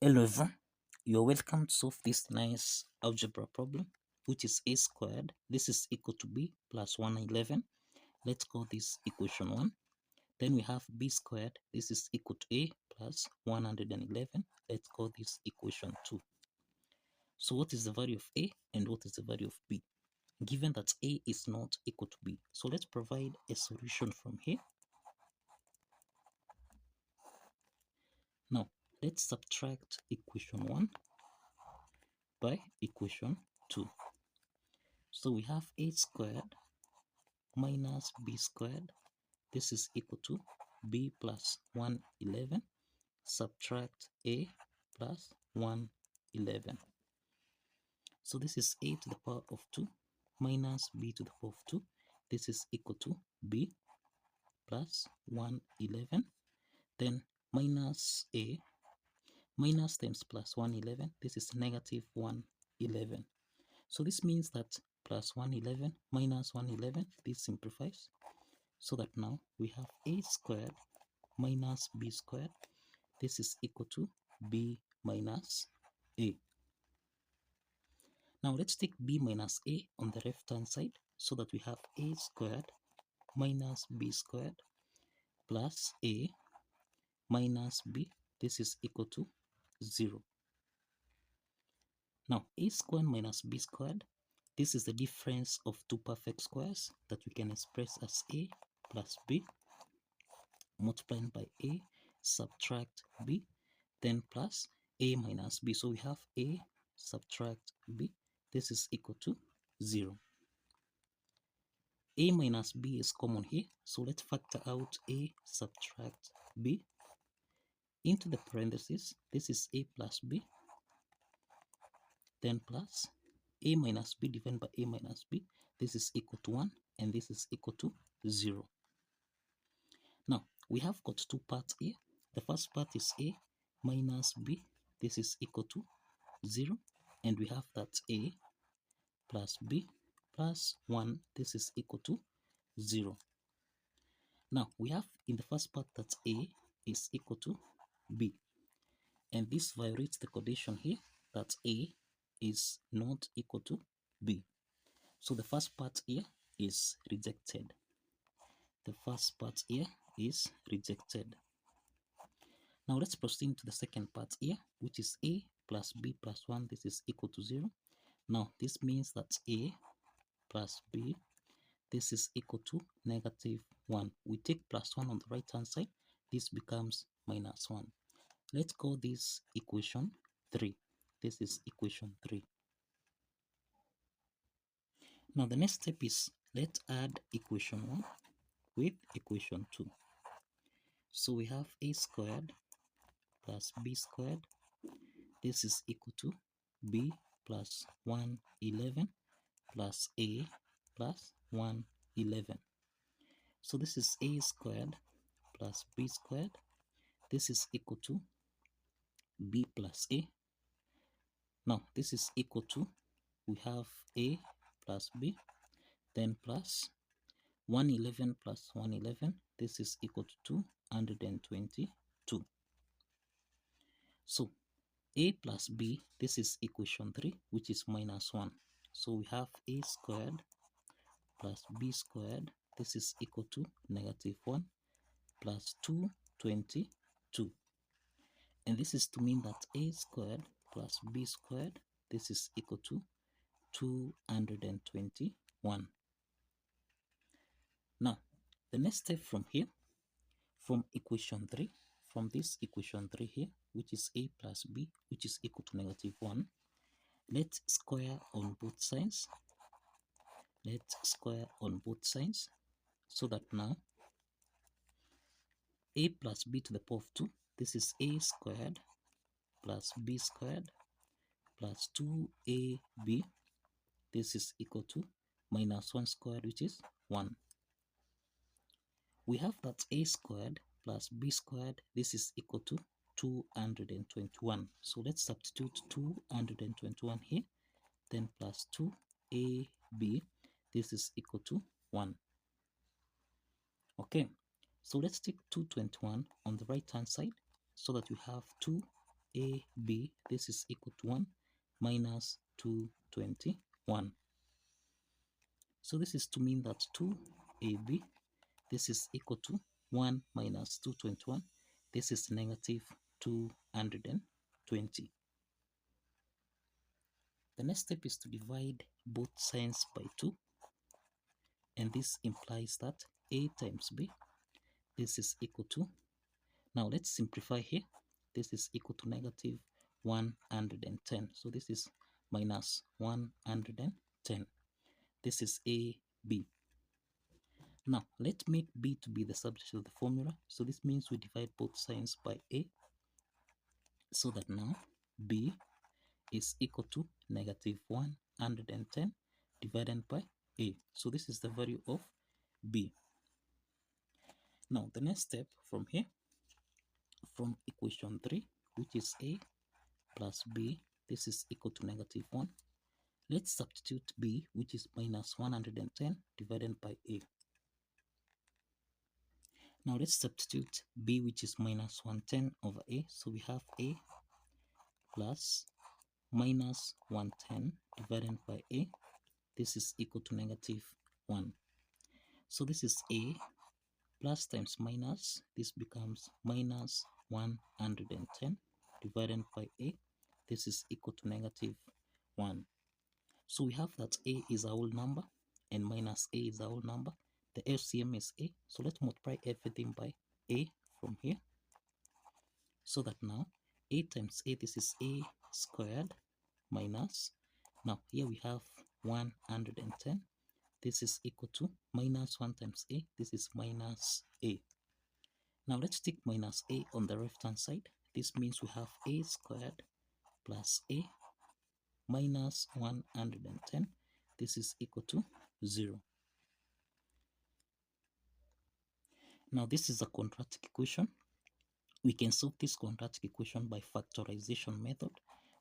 Hello everyone, you're welcome to solve this nice algebra problem, which is a squared. This is equal to b plus 111. Let's call this equation 1. Then we have b squared. This is equal to a plus 111. Let's call this equation 2. So what is the value of a and what is the value of b? Given that a is not equal to b. So let's provide a solution from here. Now, let's subtract equation 1 by equation 2. So we have a squared minus b squared. This is equal to b plus 111 subtract a plus 111. So this is a to the power of 2 minus b to the power of 2. This is equal to b plus 111. Then minus a minus times plus 111. This is negative 111. So this means that plus 111 minus 111, this simplifies. So that now we have a squared minus b squared. This is equal to b minus a. Now let's take b minus a on the left hand side so that we have a squared minus b squared plus a minus b. This is equal to 0. Now a squared minus b squared, this is the difference of two perfect squares that we can express as a plus b multiplied by a subtract b, then plus a minus b. So we have a subtract b. This is equal to 0. A minus b is common here, so let's factor out a subtract b into the parentheses. This is a plus b, then plus a minus b divided by a minus b. This is equal to 1, and this is equal to 0. Now, we have got two parts here. The first part is a minus b. This is equal to 0. And we have that a plus b plus 1. This is equal to 0. Now, we have in the first part that a is equal to b. And this violates the condition here that a is not equal to b. So the first part here is rejected. The first part here is rejected. Now let's proceed to the second part here, which is a plus b plus 1. This is equal to 0. Now this means that a plus b, this is equal to negative 1. We take plus 1 on the right hand side. This becomes minus 1. Let's call this equation 3. This is equation 3. Now the next step is let's add equation 1 with equation 2. So we have a squared plus b squared. This is equal to b plus 111 plus a plus 111. So this is a squared plus b squared. This is equal to b plus a. Now this is equal to, we have a plus b, then plus 111 plus 111. This is equal to 222. So a plus b, this is equation 3, which is minus 1. So we have a squared plus b squared. This is equal to negative 1 plus 222. And this is to mean that a squared plus b squared, this is equal to 221. Now, the next step from here, from equation 3, from this equation 3 here, which is a plus b, which is equal to negative 1, let's square on both sides. Let's square on both sides so that now a plus b to the power of 2, this is a squared plus b squared plus 2ab. This is equal to minus 1 squared, which is 1. We have that a squared plus b squared, this is equal to 221. So let's substitute 221 here, then plus 2ab, this is equal to 1. Okay, so let's take 221 on the right hand side so that we have 2 AB, this is equal to 1 minus 221. So this is to mean that 2AB, this is equal to 1 minus 221. This is negative 220. The next step is to divide both sides by 2. And this implies that A times B, this is equal to, now let's simplify here. This is equal to negative 110. So this is minus 110. This is A, B. Now, let's make B to be the subject of the formula. So this means we divide both sides by A, so that now B is equal to negative 110 divided by A. So this is the value of B. Now, the next step from here, from equation 3, which is A plus B, this is equal to negative 1. Let's substitute B, which is minus 110 divided by A. Now let's substitute B, which is minus 110 over A. So we have A plus minus 110 divided by A. This is equal to negative 1. So this is A plus times minus. This becomes minus 110 divided by A. This is equal to negative 1. So we have that A is a whole number and minus A is a whole number. The LCM is A. So let's multiply everything by A from here. So that now A times A, this is A squared minus, now here we have 110. This is equal to minus 1 times A. This is minus A. Now let's take minus A on the left hand side. This means we have A squared plus A minus 110. This is equal to 0. Now this is a quadratic equation. We can solve this quadratic equation by factorization method.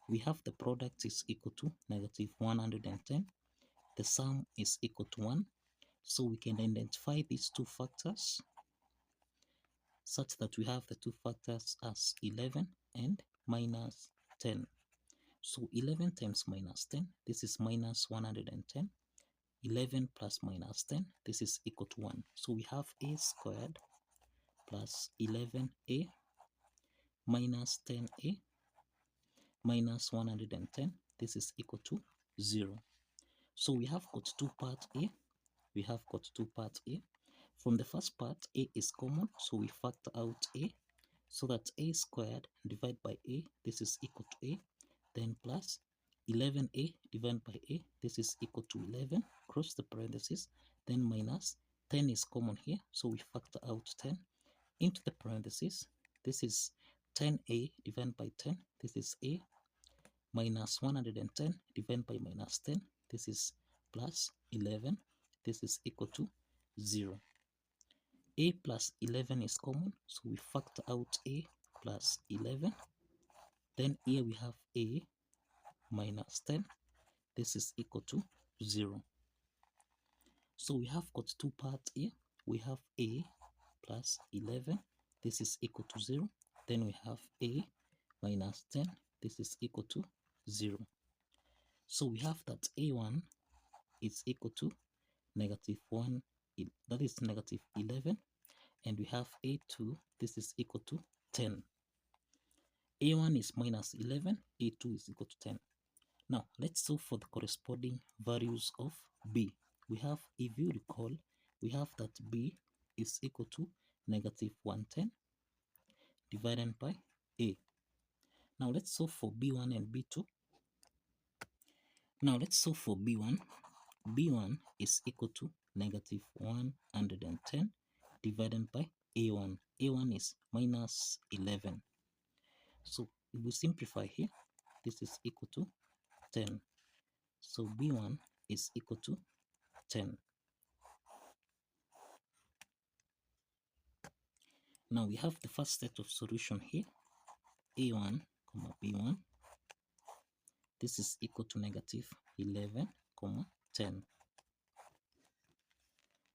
We have the product is equal to negative 110. The sum is equal to 1. So we can identify these two factors such that we have the two factors as 11 and minus 10. So 11 times minus 10, this is minus 110. 11 plus minus 10, this is equal to 1. So we have A squared plus 11A minus 10A minus 110. This is equal to 0. So we have got two parts here. We have got two parts here. From the first part, A is common, so we factor out A, so that A squared divided by A, this is equal to A, then plus 11A divided by A, this is equal to 11, cross the parentheses, then minus 10 is common here, so we factor out 10 into the parentheses. This is 10A divided by 10, this is A, minus 110 divided by minus 10, this is plus 11, this is equal to 0. A plus 11 is common, so we factor out A plus 11. Then here we have A minus 10. This is equal to 0. So we have got two parts here. We have A plus 11. This is equal to 0. Then we have A minus 10. This is equal to 0. So we have that A1 is equal to negative 1, that is negative 11. And we have A2, this is equal to 10. A1 is minus 11, A2 is equal to 10. Now, let's solve for the corresponding values of B. We have, if you recall, we have that B is equal to negative 110 divided by A. Now, let's solve for B1 and B2. Now, let's solve for B1. B1 is equal to negative 110 divided by A1. A1 is minus 11. So if we simplify here, this is equal to 10. So B1 is equal to 10. Now we have the first set of solution here, A1 comma B1. This is equal to negative 11 comma 10.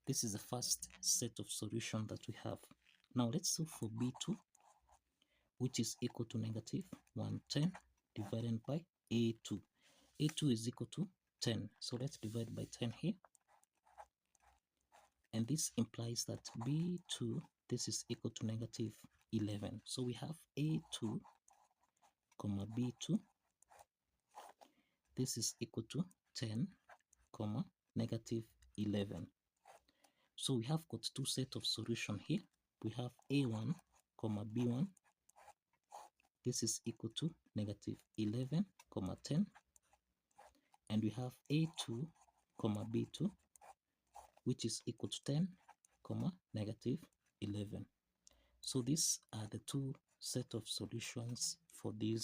This is the first set of solution that we have. Now let's solve for B2. which is equal to negative 110 divided by A2. A2 is equal to 10. So let's divide by 10 here. And this implies that B2, this is equal to negative 11. So we have A2, comma B2. This is equal to 10, comma negative 11. So we have got two sets of solution here. We have A1, comma B1. This is equal to negative 11, comma 10. And we have A2, comma B2, which is equal to 10, comma negative 11. So these are the two set of solutions for this